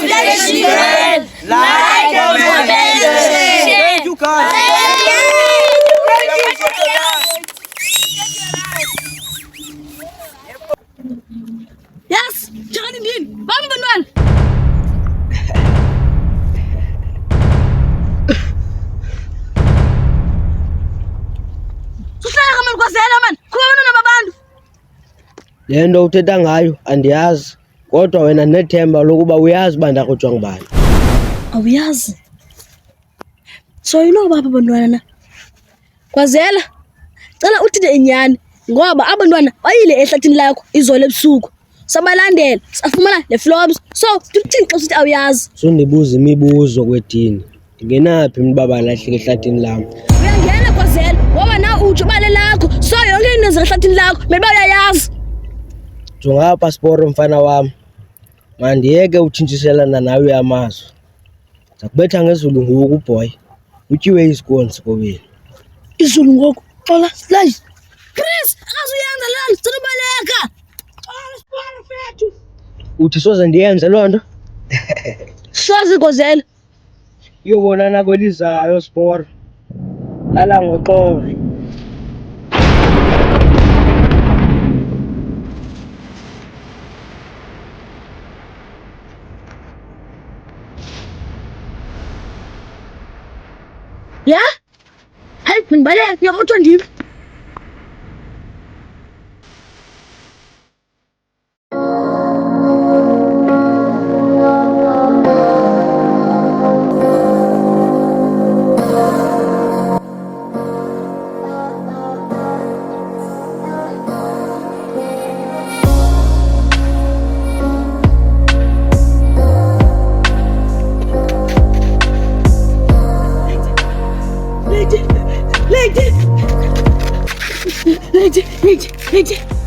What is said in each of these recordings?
children. Like, comment, share. Thank you, guys. Yes, jangan din. Bang Banwan. Susaya kama mkwazela man. Kuona na babandu. Le nto uthetha ngayo andiyazi, kodwa wena nethemba lokuba uyazi uba ndakhutshwa ngubani. Awuyazi. So you know baba bantwana. Kwazela. Cela uthide inyani ngoba abantwana bayile ehlathini lakho izolo ebusuku. Sabalandela, safumana le flops. So uthini xa usithi awuyazi? Sundibuza imibuzo kwedini. Ndingenaphi umntu balahleke ehlathini lam? Uyangena Kwazela ngoba na utsho bale lakho. So yonke into ezihlathini lakho meba uyayazi. Jonga apha Sporo mfana wam. Mandiyeke utshintshiselana nawe amazwi. Ndakubetha ngezulu ngoku boy. Utyiwe isikoni sikobeni. Izulu ngoku. Xola slash. Chris, akazuyenza loo nto sinobaleka. Xola Sporo fethu. Uthi soze ndiyenze loo nto? Soze Kwazela. Iyobonana kwelizayo Sporo. Lala ngoxolo. Ja? Halt, mein Ball, wir haben schon die.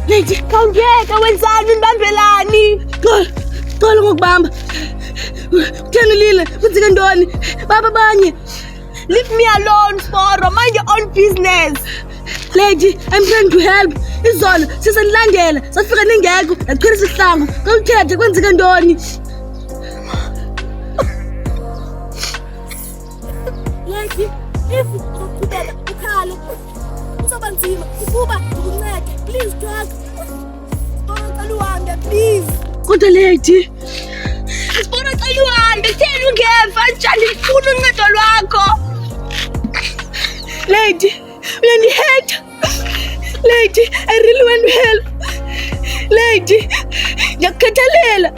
Lady, khawungeka wenzani nibambelani? Xolo ngokubamba. Kutheni lile? Kwenzeke ntoni? Baba banye. Leave me alone, Sporo. Mind your own business. Lady, I'm trying to help. Izolo sisanilandela. Safika ningekho. Yachwilisa isihlangu. Khawuthethe kwenzeke ntoni? Lady, if uqhubeka ukhale kuzoba nzima ukuba ukuncede. Please talk. Sporo uhambe please. Kodwa Lady. Sporo uhambe. Theni ungeva njani ngifuna uncedo lwakho. Lady, uyandihate. Lady, I really want to help. Lady, ngiyakukhathalela.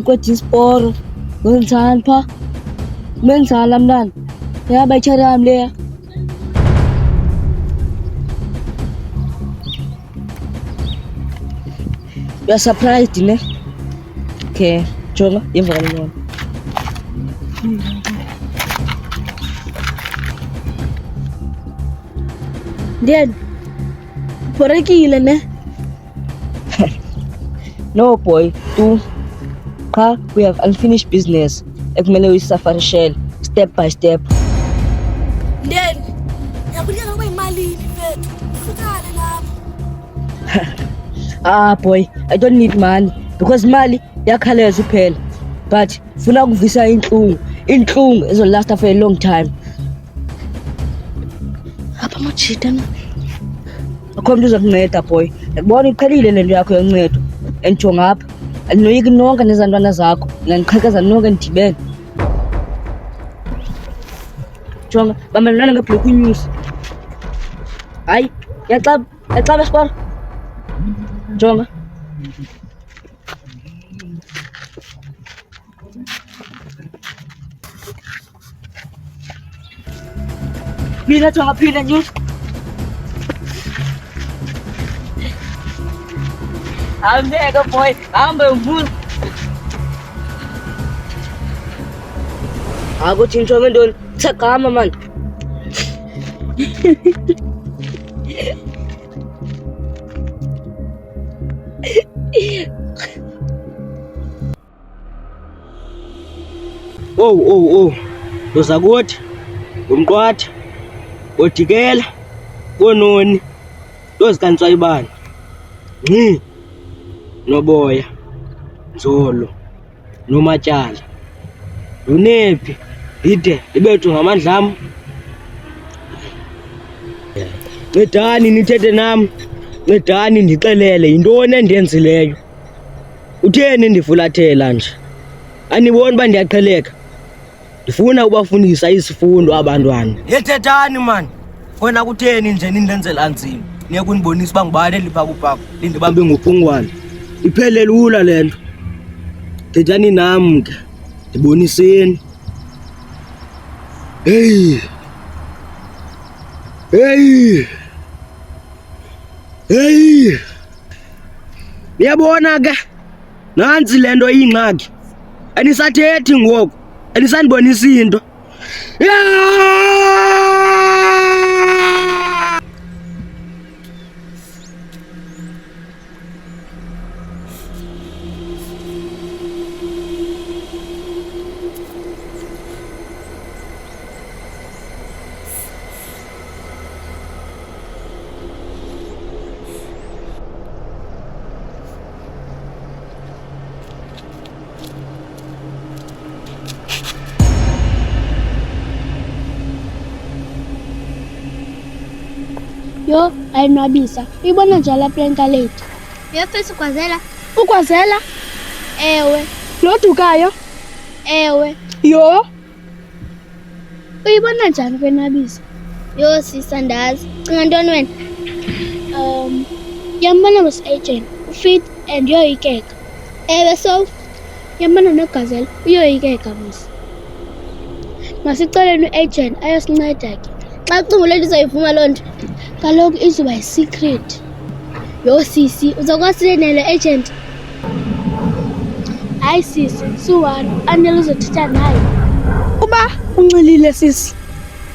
Kodwa Sporo. Wenzani pha? Menzani la mntana? Yaba itshara yami leya. You are surprised, ne? Okay, jonga, yemva kalona. Dad, porekile ne? No boy, tu. We have unfinished business. Ekumele uyisafarishele step by step. Then, yakunika kube imali mfethu. Ufukale lapho. Boy, I don't need money because mali yakhaleza uphela. But funa ukuvisa inhlungu ezol last for a long time. Apha machita na. Akho umuntu uzokunceda boy. Yakubona iqhelile lento yakho yoncedo. Enjonga apha. Alinoyiki nonke nezantwana zakho. Ngiqhekeza nonke ndibene. Jonga, bamelana ngebreaking news. Hayi, yaxaba Sporo. Jonga. Phila Jonga, phila news. I'm there, good boy. I'm a bull. Akutshintshwa ngentoni? Thegama mani. Oh. Uzakuthi umqwatha, odikela, kononi, ntozikantswa ibani. Noboya, Nzolo, Nomatyala, Lunephi, ide libethwe ngamandla am. Ncedani nithethe nam, ncedani ndixelele yintoni endenzileyo. Utheni ndifulathela nje? Aniboni uba ndiyaqheleka? Ndifuna ubafundisa isifundo abantwana. Yethethani mani, wena kutheni nje nindenzela nzima? Niye kunibonisa uba ngubani eliphakuphakho lindibambe ngophungwane. Iphele lula le nto. Thethani nam ke, ndiboniseni. Hey. Niyabona ke, nansi le nto iyingxaki. Anisathethi ngoku, anisandibonisi into. Yo, ayinwabisa. Uyibona njalo aplenka lethu. Uyafisa ukwazela? Ukwazela? Ewe. Lodukayo? Ewe. Yo. Uyibona njani ukwenwabisa? Yo sisa ndazi. Cinga ntoni wena? Yambona Agent, uFit and uyoyikeka. Ewe so. Yambona noGazelle, uyoyikeka mos. Masiceleni uAgent ayosinceda ke. Xa kucinga le nto izoyivuma loo nto. Kaloku izoba yi-secret. Yo sisi, uzokwazi nele agent? Hayi sisi, su-1 andele uzothetha naye. Uba unxilile sisi.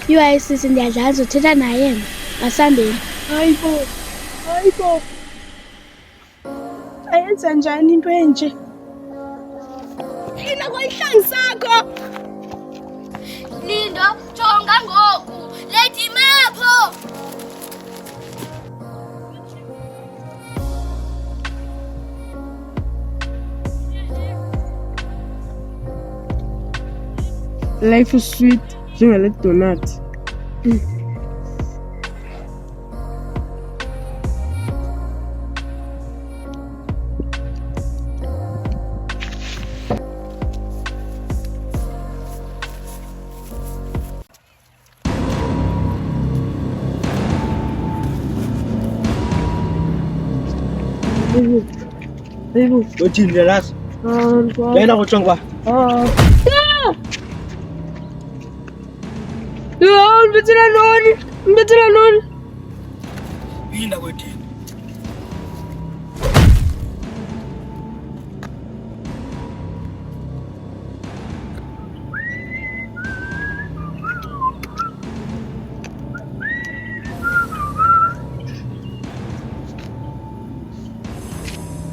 Yo hayi sisi, ndiyadlala uzothetha naye ngasambeni. Hayi bo. Ayenza njani into enje? Ina kwayihlangi sakho. Lindo, jonga ngoku. Lethi mapho. Life is sweet, njengale donut. Baby. Uthini lelazi? Yena kutsho ngoba. Mbethela noni? Phinda kwethini.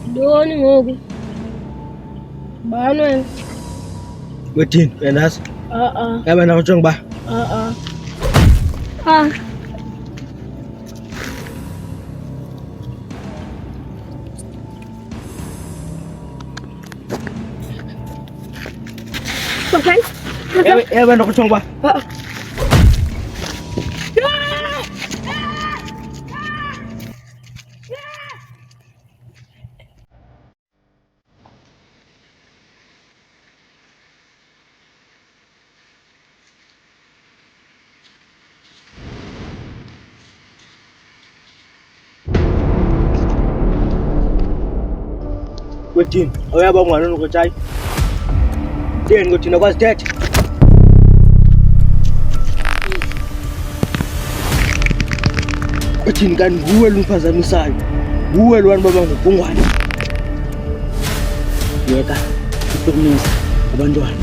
Ntoni ngoku? Bani wena? Kwethini, uyandazi? Yabona kutsho ngoba. Okay. Yabona kutsho ngoba. Kwethini, awuyaba ungwanoni kotshayi? Theni kothina kwazithethe? Kwethini kanti nguwe lumphazamisayo, nguwe lwani baba ngubhungwane. Yeka ukuhlukumisa abantwana.